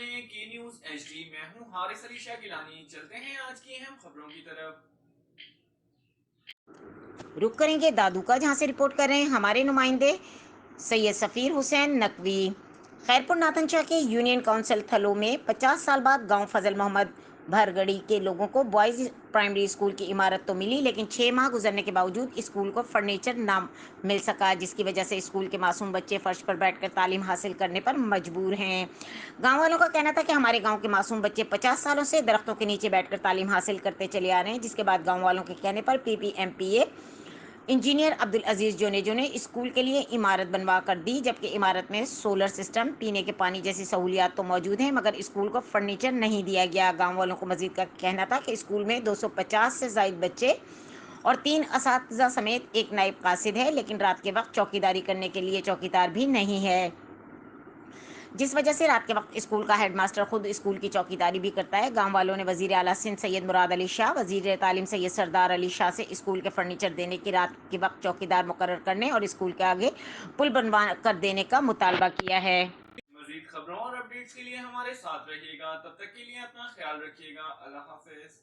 رہے ہیں کی نیوز ایچ ڈی، میں ہوں حارث علی شاہ گیلانی۔ چلتے ہیں آج کی اہم خبروں کی طرف۔ رخ کریں گے دادو کا، جہاں سے رپورٹ کر رہے ہیں ہمارے نمائندے سید سفیر حسین نقوی۔ خیرپور ناتھن شاہ کے یونین کونسل تھلو میں 50 سال بعد گاؤں فضل محمد بھرگڑی کے لوگوں کو بوائز پرائمری اسکول کی عمارت تو ملی، لیکن 6 ماہ گزرنے کے باوجود اسکول کو فرنیچر نہ مل سکا، جس کی وجہ سے اسکول کے معصوم بچے فرش پر بیٹھ کر تعلیم حاصل کرنے پر مجبور ہیں۔ گاؤں والوں کا کہنا تھا کہ ہمارے گاؤں کے معصوم بچے 50 سالوں سے درختوں کے نیچے بیٹھ کر تعلیم حاصل کرتے چلے آ رہے ہیں، جس کے بعد گاؤں والوں کے کہنے پر PPMPA انجینئر عبدالعزیز جونیجو نے اسکول کے لیے عمارت بنوا کر دی، جبکہ عمارت میں سولر سسٹم، پینے کے پانی جیسی سہولیات تو موجود ہیں، مگر اسکول کو فرنیچر نہیں دیا گیا۔ گاؤں والوں کو مزید کا کہنا تھا کہ اسکول میں 250 سے زائد بچے اور 3 اساتذہ سمیت ایک نائب قاصد ہے، لیکن رات کے وقت چوکیداری کرنے کے لیے چوکیدار بھی نہیں ہے، جس وجہ سے رات کے وقت اسکول کا ہیڈ ماسٹر خود اسکول کی چوکیداری بھی کرتا ہے۔ گاؤں والوں نے وزیر اعلیٰ سندھ سید مراد علی شاہ، وزیر تعلیم سید سردار علی شاہ سے اسکول کے فرنیچر دینے کی، رات کے وقت چوکیدار مقرر کرنے اور اسکول کے آگے پل بنوا کر دینے کا مطالبہ کیا ہے۔ مزید خبروں اور اپڈیٹس کے لیے ہمارے ساتھ رہیے گا، تب تک کے لیے اپنا خیال رکھیے گا۔ اللہ حافظ۔